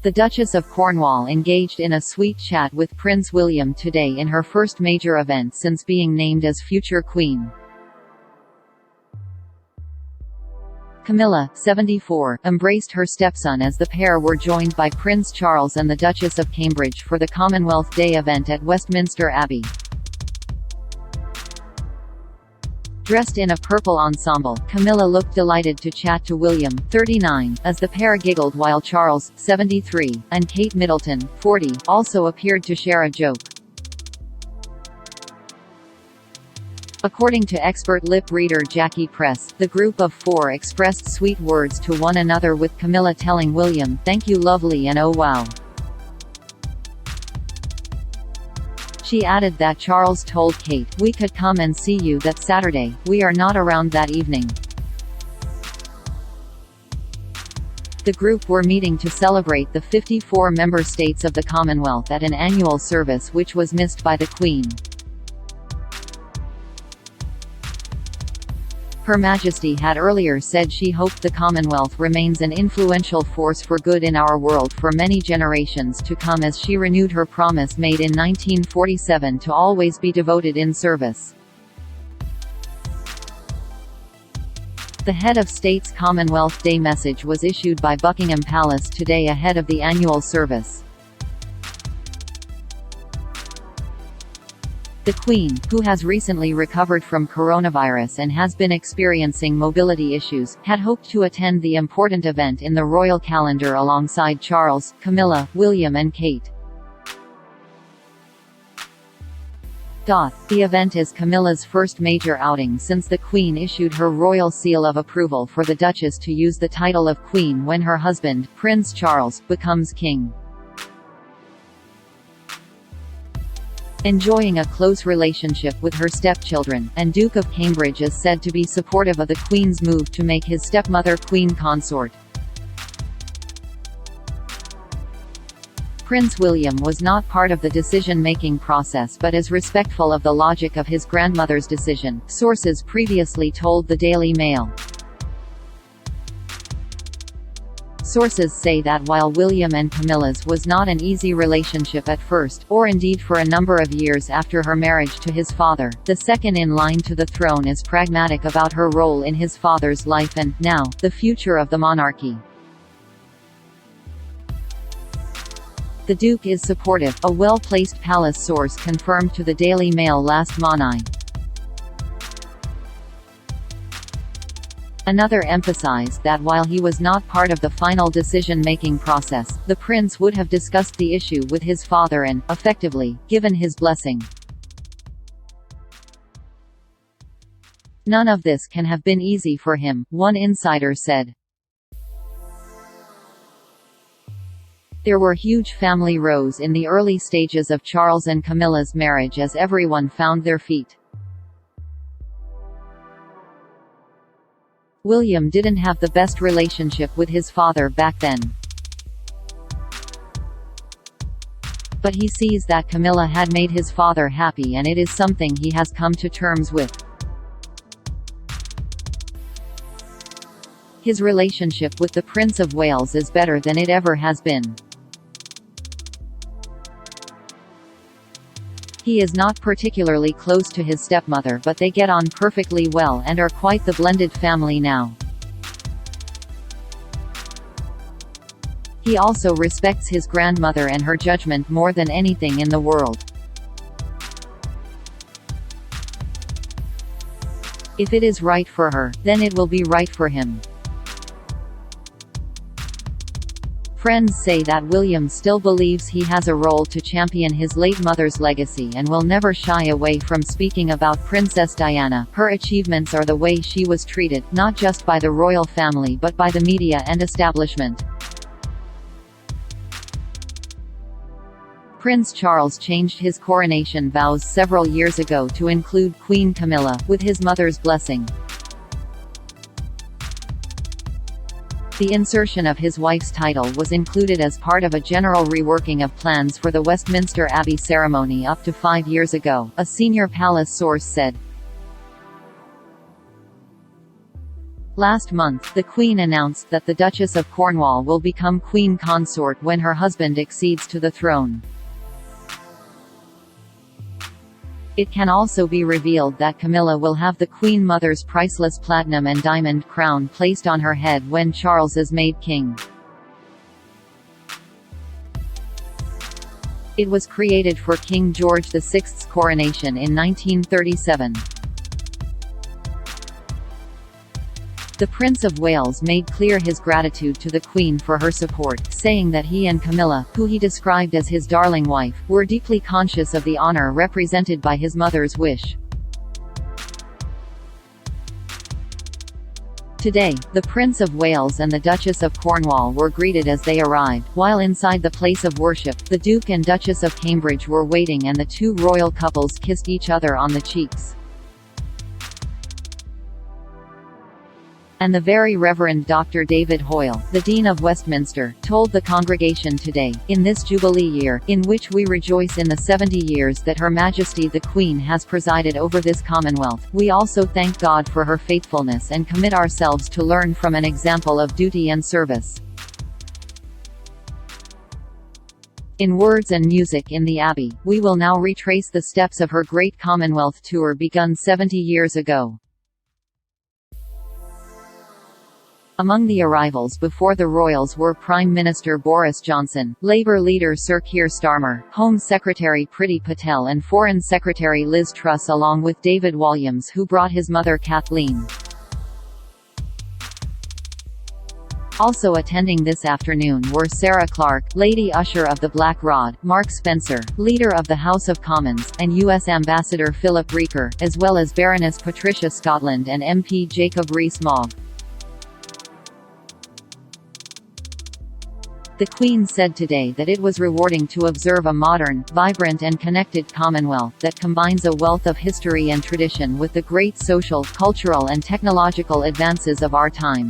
The Duchess of Cornwall engaged in a sweet chat with Prince William today in her first major event since being named as future Queen. Camilla, 74, embraced her stepson as the pair were joined by Prince Charles and the Duchess of Cambridge for the Commonwealth Day event at Westminster Abbey. Dressed in a purple ensemble, Camilla looked delighted to chat to William, 39, as the pair giggled while Charles, 73, and Kate Middleton, 40, also appeared to share a joke. According to expert lip reader Jackie Press, the group of four expressed sweet words to one another, with Camilla telling William, "Thank you lovely," and "Oh wow." She added that Charles told Kate, "We could come and see you that Saturday, we are not around that evening." The group were meeting to celebrate the 54 member states of the Commonwealth at an annual service which was missed by the Queen. Her Majesty had earlier said she hoped the Commonwealth remains an influential force for good in our world for many generations to come, as she renewed her promise made in 1947 to always be devoted in service. The head of state's Commonwealth Day message was issued by Buckingham Palace today ahead of the annual service. The Queen, who has recently recovered from coronavirus and has been experiencing mobility issues, had hoped to attend the important event in the royal calendar alongside Charles, Camilla, William and Kate. The event is Camilla's first major outing since the Queen issued her royal seal of approval for the Duchess to use the title of Queen when her husband, Prince Charles, becomes King. Enjoying a close relationship with her stepchildren, and Duke of Cambridge is said to be supportive of the Queen's move to make his stepmother Queen Consort. Prince William was not part of the decision-making process but is respectful of the logic of his grandmother's decision, sources previously told the Daily Mail. Sources say that while William and Camilla's was not an easy relationship at first, or indeed for a number of years after her marriage to his father, the second in line to the throne is pragmatic about her role in his father's life and, now, the future of the monarchy. The Duke is supportive, a well-placed palace source confirmed to the Daily Mail last Monday. Another emphasized that while he was not part of the final decision-making process, the prince would have discussed the issue with his father and, effectively, given his blessing. None of this can have been easy for him, one insider said. There were huge family rows in the early stages of Charles and Camilla's marriage as everyone found their feet. William didn't have the best relationship with his father back then. But he sees that Camilla had made his father happy, and it is something he has come to terms with. His relationship with the Prince of Wales is better than it ever has been. He is not particularly close to his stepmother, but they get on perfectly well and are quite the blended family now. He also respects his grandmother and her judgment more than anything in the world. If it is right for her, then it will be right for him. Friends say that William still believes he has a role to champion his late mother's legacy and will never shy away from speaking about Princess Diana. Her achievements are the way she was treated, not just by the royal family but by the media and establishment. Prince Charles changed his coronation vows several years ago to include Queen Camilla, with his mother's blessing. The insertion of his wife's title was included as part of a general reworking of plans for the Westminster Abbey ceremony up to 5 years ago, a senior palace source said. Last month, the Queen announced that the Duchess of Cornwall will become Queen Consort when her husband accedes to the throne. It can also be revealed that Camilla will have the Queen Mother's priceless platinum and diamond crown placed on her head when Charles is made king. It was created for King George VI's coronation in 1937. The Prince of Wales made clear his gratitude to the Queen for her support, saying that he and Camilla, who he described as his darling wife, were deeply conscious of the honour represented by his mother's wish. Today, the Prince of Wales and the Duchess of Cornwall were greeted as they arrived, while inside the place of worship, the Duke and Duchess of Cambridge were waiting and the two royal couples kissed each other on the cheeks. And the Very Reverend Dr. David Hoyle, the Dean of Westminster, told the congregation today, "In this Jubilee year, in which we rejoice in the 70 years that Her Majesty the Queen has presided over this Commonwealth, we also thank God for her faithfulness and commit ourselves to learn from an example of duty and service." In words and music in the Abbey, we will now retrace the steps of her great Commonwealth tour begun 70 years ago. Among the arrivals before the royals were Prime Minister Boris Johnson, Labour leader Sir Keir Starmer, Home Secretary Priti Patel and Foreign Secretary Liz Truss, along with David Walliams, who brought his mother Kathleen. Also attending this afternoon were Sarah Clarke, Lady Usher of the Black Rod, Mark Spencer, leader of the House of Commons, and U.S. Ambassador Philip Reeker, as well as Baroness Patricia Scotland and MP Jacob Rees-Mogg. The Queen said today that it was rewarding to observe a modern, vibrant and connected Commonwealth that combines a wealth of history and tradition with the great social, cultural and technological advances of our time.